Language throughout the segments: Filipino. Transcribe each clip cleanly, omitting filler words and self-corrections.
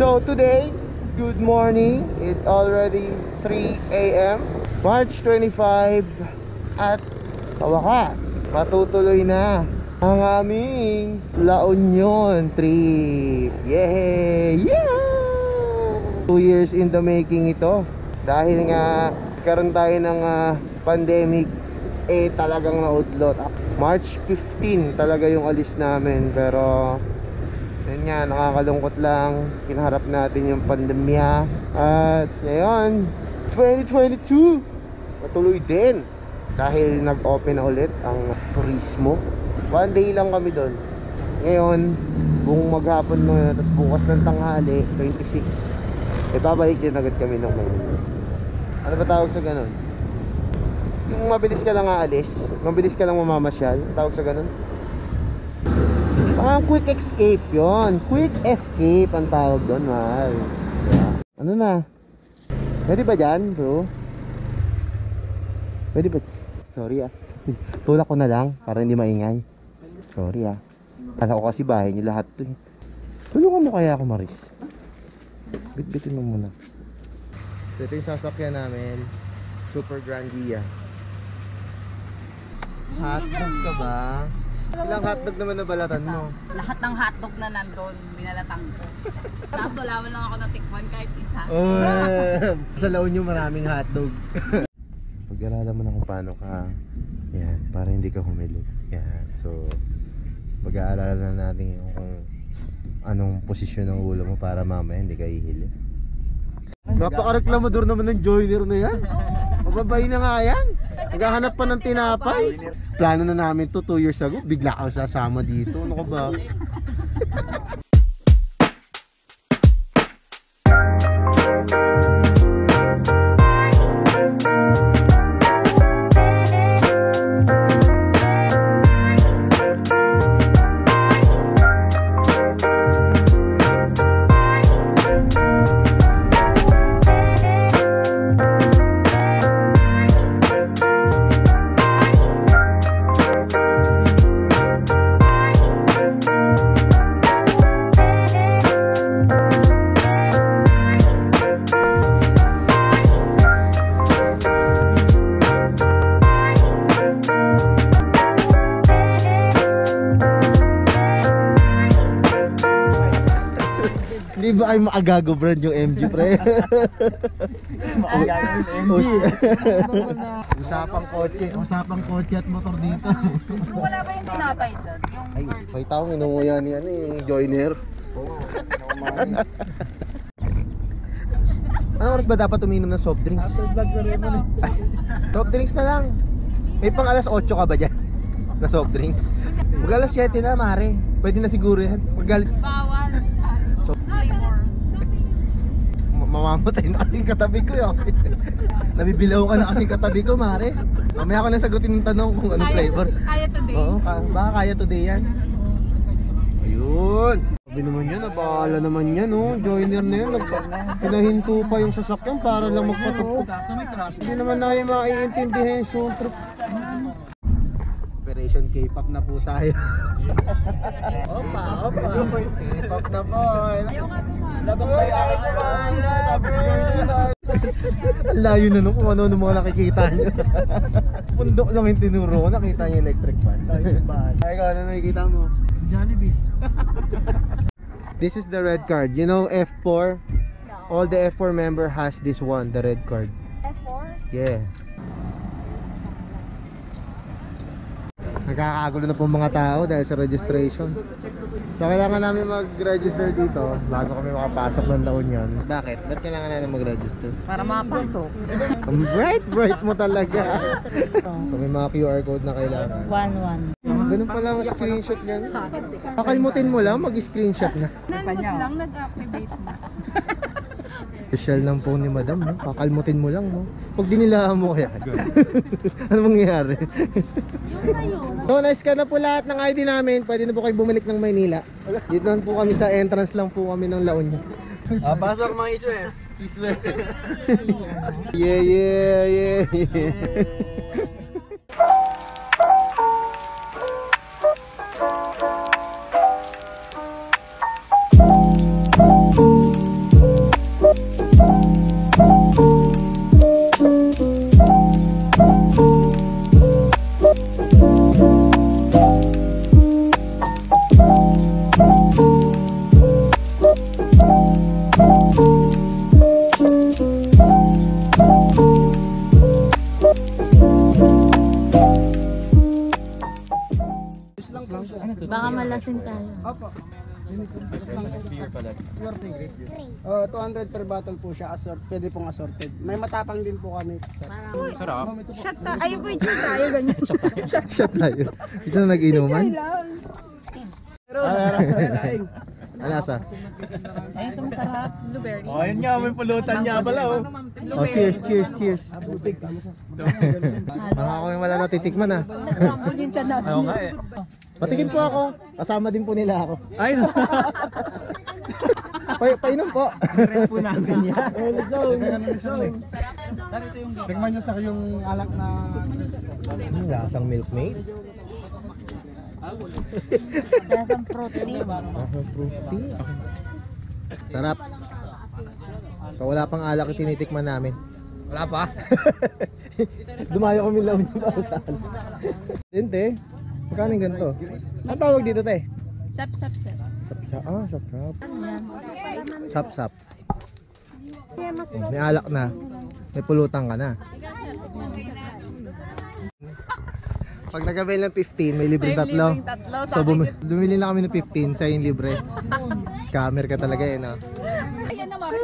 So today, good morning. It's already 3 a.m. March 25 at sa wakas, matutuloy na ang aming La Union trip. Yay! Yeah! 2 years in the making ito. Dahil nga karon tayo ng pandemic, talagang naudlot. March 15 talaga yung alis namin. Pero yun nga, nakakalungkot lang. Kinaharap natin yung pandemya. At ngayon 2022 patuloy din dahil nag-open na ulit ang turismo. 1 day lang kami doon. Ngayon buong maghapon muna, tapos bukas ng tanghali 26 babalik din agad kami ng Maynila. Ano ba tawag sa ganun? Yung mabilis ka lang aalis, mabilis ka lang mamamasyal, tawag sa ganun. Quick escape yon. Quick escape ang tawag doon, mahal. Ano na? Pwede ba dyan, bro? Pwede ba? Sorry tulak ko na lang para hindi maingay. Sorry Kala ko kasi bahay niyo lahat to. Tulungan mo kaya ako, Maris? Bitbitin mo muna. So ito yung sasakyan namin, Super Grandia. Hotdog ka ba? Ilang hotdog naman nabalatan mo? Lahat ng hotdog na nandun, binalatan ko. Kaso laman lang ako natikman kahit isa. Sa La Union maraming hotdog. Pag-aralan mo na kung paano ka, yan, para hindi ka humili. Yan, so pag-aaralan na natin yung kung anong posisyon ng ulo mo para mamaya hindi ka ihili. Napaka-reklamador naman ng joiner na yan. Mababay na nga yan. Naghahanap pa ng tinapay. Plano na namin to 2 years ago. Bigla kang sasama dito. Ano ka ba? Di ba ay maagago brand yung MG, pre? Usapang kotse at motor dito. Wala ba yung tinapay doon? Ay, may taong inunguya ni yung joiner. Ano oras ba dapat uminom ng soft drinks? Soft drinks na lang. May pang alas 8 ka ba dyan? Na soft drinks? Mag alas 7 na, mare. Pwede na siguro yan. Bawal. So, mamamatay na kasing katabi ko yun. Nabibilaw ka na kasing katabi ko, mare. Mamaya ko na sagutin yung tanong kung anong flavor. Kaya today. Oo, baka kaya today yan. Ayun. Sabi naman yan, nabahala naman yan, oh. Joiner na yan. Pinahinto pa yung sasakyan para lang magpatupok. Hindi naman namin maiintindihan yung soul trip. Operation K-pop na po tayo. Opa. K-pop na po. Labang tayo aking kumain. Layo na nung kung ano mga nakikita nyo. Pundok lang yung tinuro ko. Nakita nyo yung electric fan. Ay, ikaw, ano nakikita mo? Jollibee. This is the red card. You know F4? All the F4 member has this one, the red card. F4? Yeah. Nagkakagulo na po mga tao dahil sa registration. So kailangan namin mag-register dito bago kami makapasok ng La Union. Bakit? Ba't kailangan natin mag-register? Para makapasok. Ang bright mo talaga. So may mga QR code na kailangan. 1-1. Ganun pala ang screenshot niyan. Kakalimutin mo lang, mag-screenshot na. Nanood lang, nag-activate na. Social ng phone ni madam, no? Kakalmutin mo lang, no? Pag dinilaan mo kaya ano mangyayari? So nice ka na po lahat ng ID namin. Pwede na po kayo bumalik ng Maynila. Dito na po kami sa entrance lang po kami ng La Union. Pasok mga Iswes. Yeah. Lasing tayo. Opo. Beer pala. Pure grape juice. 200 per bottle po siya. Pwede pong assorted. May matapang din po kami. Sarap. Shot tayo. Ay, po yung tayo. Ganyan. Shot tayo. Ito na nag-inuman. Ano asa? Ay, ito masarap. Blueberry. Oh, yun nga, may pulutan niya pala oh. Oh, cheers, cheers, cheers. Baka ako yung wala natitikman ah. Nag-rumble yung tiyan natin. Oo nga eh. Patikim po ako. Kasama din po nila ako. Ay, Painom po. rin po namin yan. Tingnan nyo sa yung alak na... Lasang milkmaid. Lasang protein. Lasang fruity. Sarap. So wala pang alak yung tinitikman namin. Wala pa? Dumayo kami lang dito sa alak. Yun te. Magkano yung ganito? Ang tawag dito te? Sap. Sap. May alak na. May pulutan ka na. Pag nagabay ng 15, may libre tatlo. So bumili na kami ng 15, sa yung libre. Scammer ka talaga eh, no? Ayan na, Mari.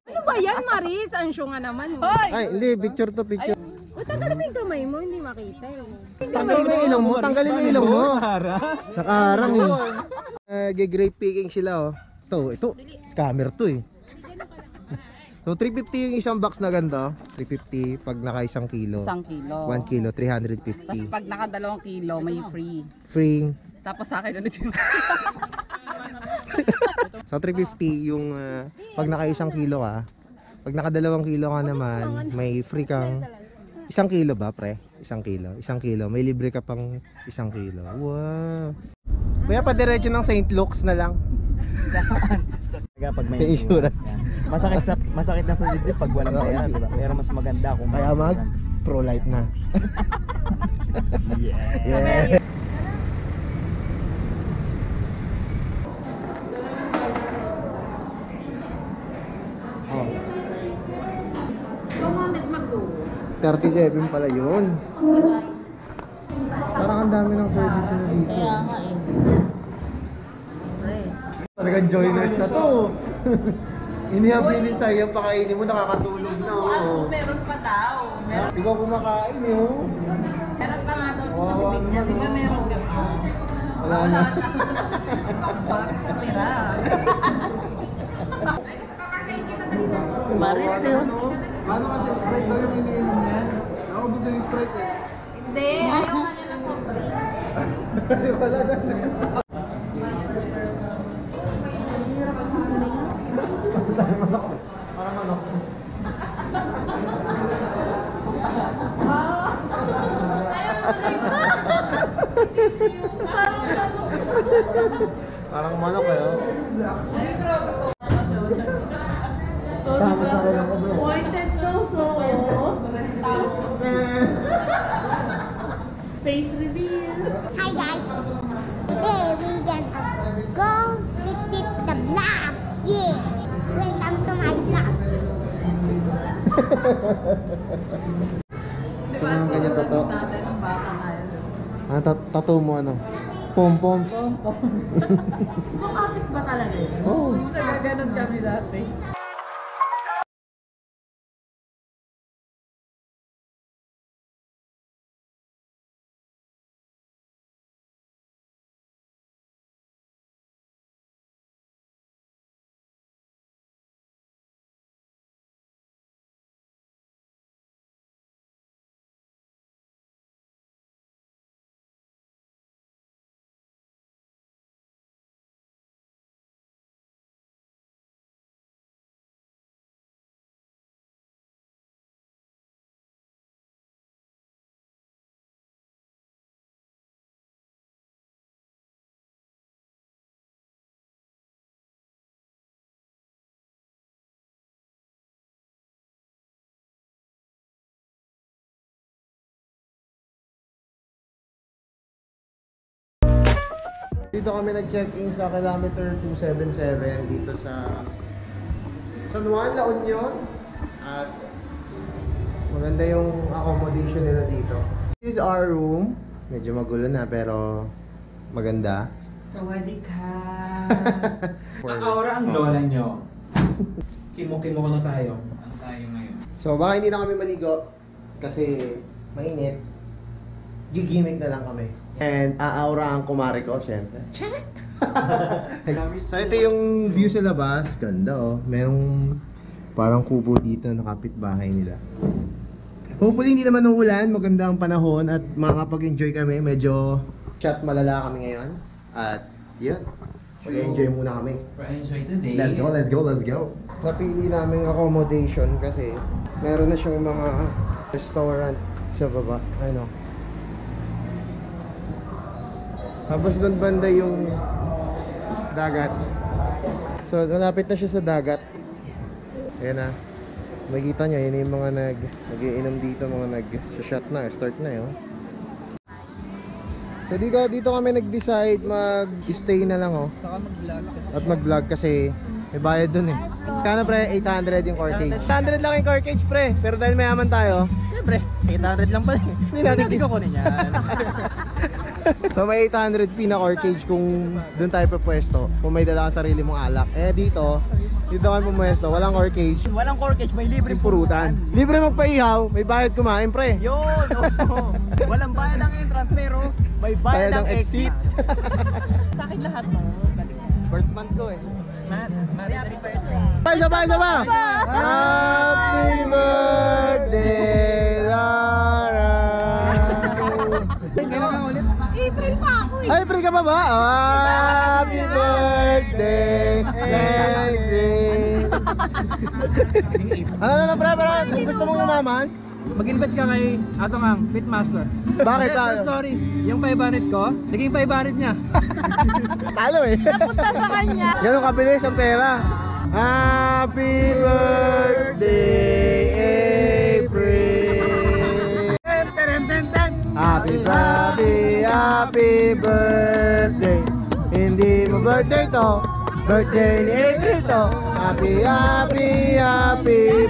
Ano ba yan, Maris? Ansyo nga naman. Hoy! Ay, hindi, picture to picture. O, tanggalin mo yung kamay mo, hindi makita eh. Tanggalin mo yung ilong mo, tanggalin mo yung ilong mo. Nakaharang eh. Grape picking sila oh. Ito, scammer to eh. So 350 yung isang box na ganda. 350 pag naka isang kilo. 1 kilo. 1 kilo, Tapos 350. pag naka 2 kilo, may free. Free. Tapos sa akin ulit yung... So 350 yung pag naka isang kilo ka. Pag naka 2 kilo ka naman, may free kang 1 kilo ba pre? 1 kilo. 1 kilo. May libre ka pang 1 kilo. Wow. Kaya pa diretso ng St. Luke's na lang. Pag May insurance. Masakit na sa dibdib pag walang bayaran, diba? Pero mas maganda kung Kaya mag pro-life na. Yeah. Oh. 37 pala yun. Parang ang dami ng service na dito. Kaya nga eh. Talagang joiners na to. Inihabilin sa'yo, pakainin mo, nakakatulog na. Oh. Meron pa daw. Ikaw kumakain eh. Oh. Meron pa nga daw sa bibig niya. Di ba meron ka pa? Wala na. Tira. Maris yun. Paano kasi Sprite daw yung iniinom niya? Naubos na yung Sprite eh. Hindi, ayaw ka niya na soft drinks. Wala na. Parang ano? Parang manok eh. Oh. Tama sa akin ako bro. Pointed nose, face reveal. Hi guys, today we gonna go visit the vlog. Yeah, welcome to my vlog. Di ba? Ang ganyan tato. Tatay ng bata nga yun. Ano tattoo mo ano? Pom-poms. Kapit ba talaga yun? Oh. Nagaganon kami dati. Dito kami nag-check-in sa kilometer 277 dito sa San Juan, La Union. At maganda yung accommodation nila dito. This is our room. Medyo magulo na pero maganda. Sawadee ka. Ang aura ang lola nyo. Kimo-kimo ko na tayo. Ano tayo ngayon? So baka hindi na kami maligo kasi mainit. Gigimik na lang kami. And aaura ang kumare ko, syempre. So ito yung view sa labas. Ganda oh. Merong parang kubo dito na kapitbahay nila. Hopefully hindi naman uulan. Maganda ang panahon at makakapag-enjoy kami. Medyo shot malala kami ngayon. At yun. Mag-enjoy muna kami. Enjoy today. Let's go, let's go, let's go. Napili namin accommodation kasi meron na siyang mga restaurant sa baba. Ano? Tapos doon banda yung dagat. So, malapit na siya sa dagat. Ayan na. Makikita nyo, yun yung mga nag-iinom dito, mga nag-shot na, start na yun. So, dito kami nag-decide mag-stay na lang oh. Saka mag-vlog kasi. At mag-vlog kasi may bayad dun eh. Kano pre? 800 yung car cage. 800 lang yung car cage pre. Pero dahil mayaman tayo, Siyempre, 800 lang pala. Hindi ko kunin yan. so may 800 fee na car cage kung dun tayo pwesto. Kung may dala ka sarili mong alak. Eh dito kami pumwesto. Walang car cage. Walang core cage, may libre Purutan. Libre magpaihaw, may bayad kumain pre. Yun! Oh. Walang bayad ang entrance pero may bayad ang exit. Sa akin lahat no. Birth month ko eh. Happy birthday. Sabay! Happy birthday, Lara! Kailan ka ulit? April pa ako eh. Ay, pre ka pa ba? Happy birthday, April! Ano na pre, gusto mong umaman? Mag-invest ka kay Atong Ang, Pitmaster. Bakit True talo? story, yung 500 ko, naging 500 niya. Talo eh. Napunta sa kanya. Ganun kabilis ang pera. Happy birthday, April! Happy birthday! Hindi mo birthday to, birthday ni April to. Happy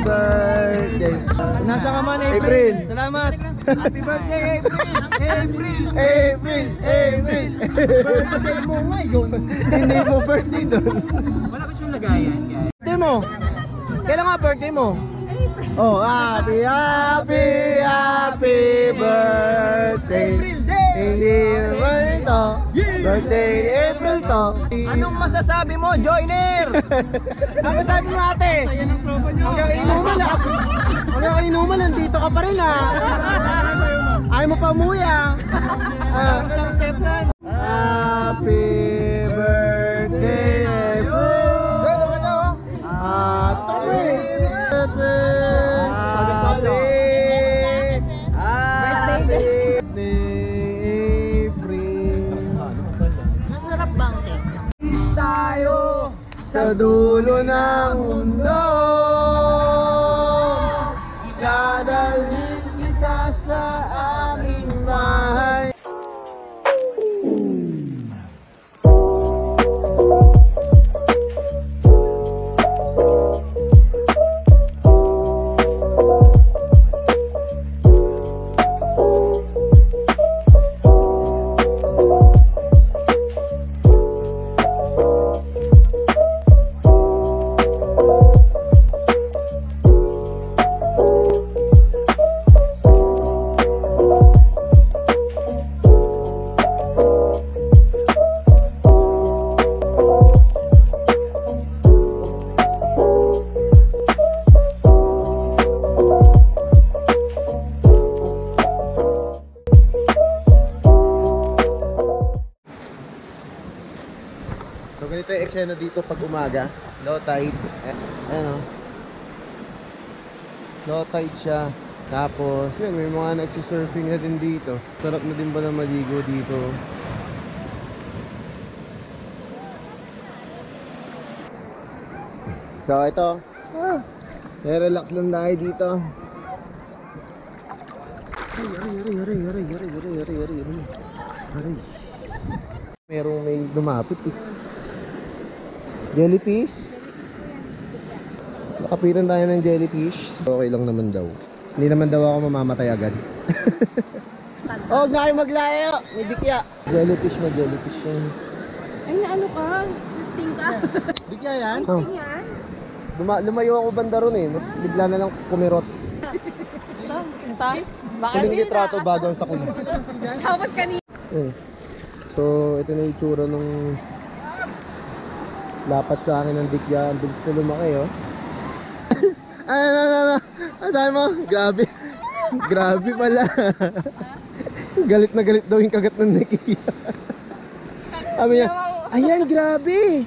birthday! Nasa ka man, April. Salamat. Happy birthday, April. April! Birthday mo ngayon. Hindi mo birthday doon. Wala ba siyang lagayan, guys? Birthday mo? Kailan nga birthday mo? Oh, happy birthday! Hindi naman ito, birthday ni April to. Anong masasabi mo, joiner? Ang masabi mo ate? Hanggang inuman, nandito ka pa rin ha. Ayaw mo pa umuwi ha. Happy birthday, April! Happy Masarap bang cake? Tayo. sa dulo ng mundo. Dadalhin kita sa aking bahay. So ganito yung eksena dito pag umaga, low tide, ano, low tide siya. Tapos yun, may mga nagsisurfing na din dito. Sarap na din ba na maligo dito. So ito, relax lang tayo dito. Aray. Merong may lumapit eh. Jellyfish? Nakapitan tayo ng jellyfish. Okay lang naman daw. Hindi naman daw ako mamamatay agad. Oh, huwag na kayo maglayo. May dikya. Jellyfish mo, jellyfish yun. Ay, naano ka? Sting ka? Dikya yan? Sting yan? Lumayo ako banda ron eh. Mas bigla na lang kumirot. Sa? Huling litrato bago sa kulit. Tapos kanina. So, ito na yung itsura nung lapat sa akin ng dikya. Ang bilis na lumaki, oh. Ano sabi mo? Grabe. Grabe pala. Galit na galit daw yung kagat ng dikya. Sabi niya, ayan, grabe.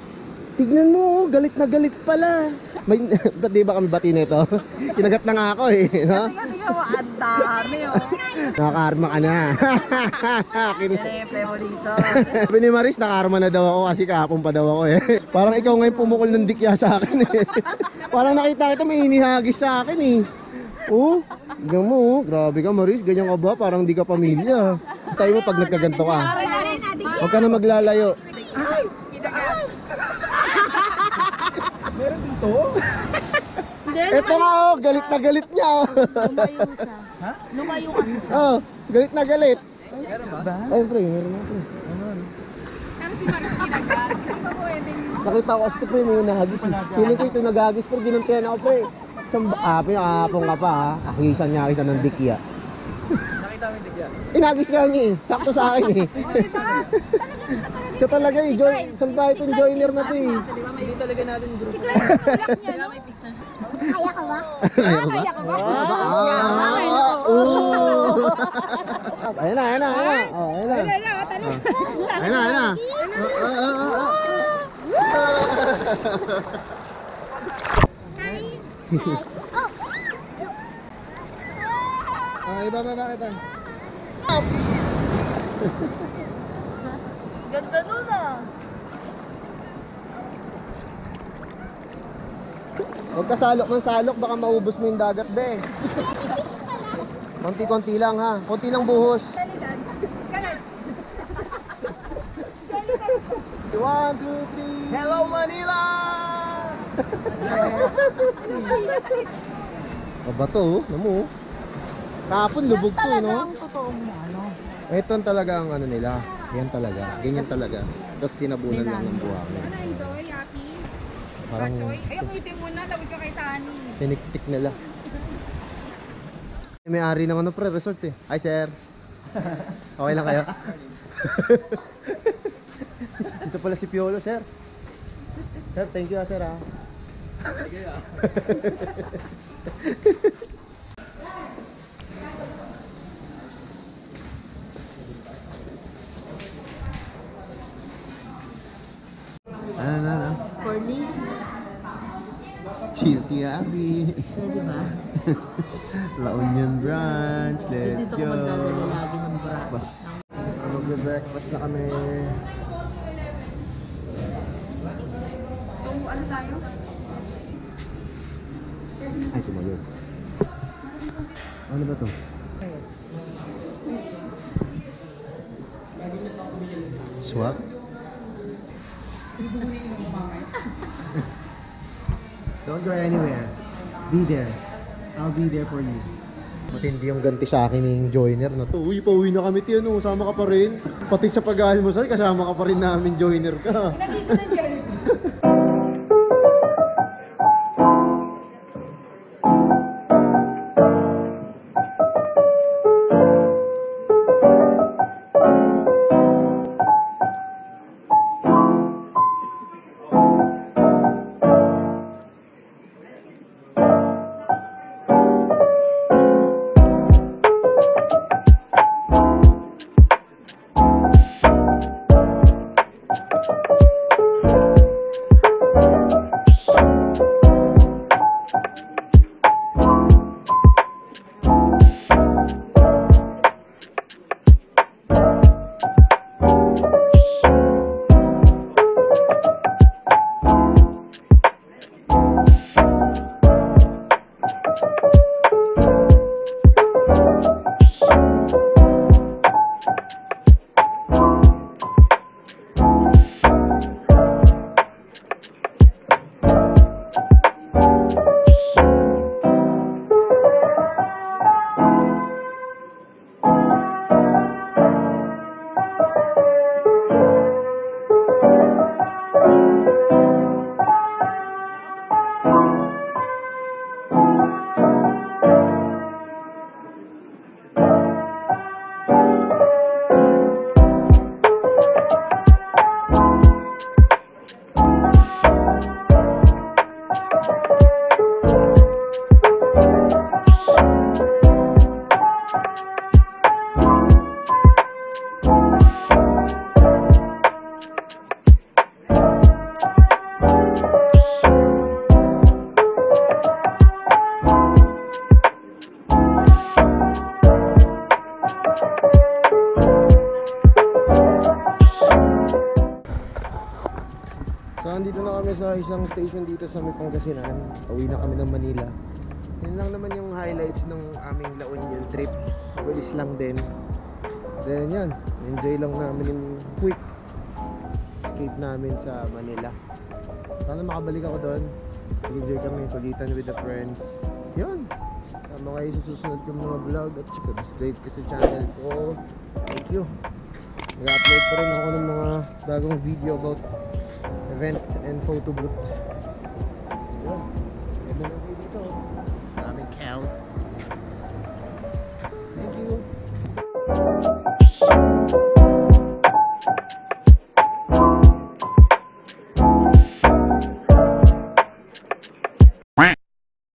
Tignan mo, galit na galit pala. May, ba't di ba kami bati nito? Kinagat na nga ako eh. No? Tingnan mo, ang dami oh. Nakakarma ka na. Siyempre mo dito. Sabi ni Maris, nakakarma na daw ako kasi kahapon pa daw ako eh. Parang ikaw ngayon pumukol ng dikya sa akin eh. Parang nakita kita may inihagis sa akin eh. Oh, tignan mo, grabe ka Maris, ganyan ka ba? Parang di ka pamilya. Tayo mo pag nagkaganto ka. Huwag ka na maglalayo. Ay! Saan? Meron dito? Ito nga oh, galit na galit niya oh. Lumayo siya. Ha? Lumayo kasi siya. Oh, galit na galit. Meron ba? Ay, pre, meron na pre. Pero si Mark kinagat. Hindi pa pwedeng. Nakita ko kasi pre, may nahagis. Feeling ko ito nagagis pero ginantiyan ako pre. Isang pinakapong ka pa ha. Akisan niya kita ng dikya. Nakita mo yung dikya? Inagis ka niya eh. Sakto sa akin eh. Siya talaga eh. Saan ba itong joiner na to eh? Hindi talaga natin group. Kaya ka ba? Kaya ko ba? Ayan na, ayan na, ayan na. Oh, ayan na. Ayan na, ayan na. Ibababa kita. Ganda nun ah. Huwag ka salok ng salok, baka maubos mo yung dagat, be. Konti-konti lang ha. Konti lang buhos. 1, 2, 3. Hello Manila! Bato oh, ano mo? Kahapon lubog to, no? Ang totoong ano. Ito talaga ang ano nila. Yan talaga. Ganyan talaga. Tapos tinabunan lang ng buhangin. Na-enjoy, happy. Parang Choy. Ay, umitin mo na. Lawid ka kay Tani. tiniktik nila. May-ari ng ano pre, resort eh. Hi sir. Okay lang kayo? Ito pala si Piolo sir. Sir, thank you sir ah. Sige ah. Ano? Cornice. Chill Tiabi. Pwede ba? La Union Branch. Let's Dito ko go. magdadala lagi ng bra. Magbe-breakfast na kami. Ano tayo? Ay, tumayo. Ano ba to? Swap? Don't go anywhere. Be there. I'll be there for you. Matindi yung ganti sa akin yung joiner na to. Uy, pauwi na kami tiyan. Sama ka pa rin. Pati sa pag-aalmusal, kasama ka pa rin namin joiner ka. Nag-isa ng Jollibee. So andito na kami sa isang station dito sa may Pangasinan. Pauwi na kami ng Manila. Yun lang naman yung highlights ng aming La Union trip. Bilis lang din. Then yan, enjoy lang namin yung quick escape namin sa Manila. Sana makabalik ako doon. Enjoy kami, kulitan with the friends. Yun. Sama kayo sa susunod kong mga vlog at subscribe ka sa channel ko. Thank you. Nag-upload pa rin ako ng mga bagong video about event and photo booth. Yun. Ganda ng video dito. Daming cows. Thank you.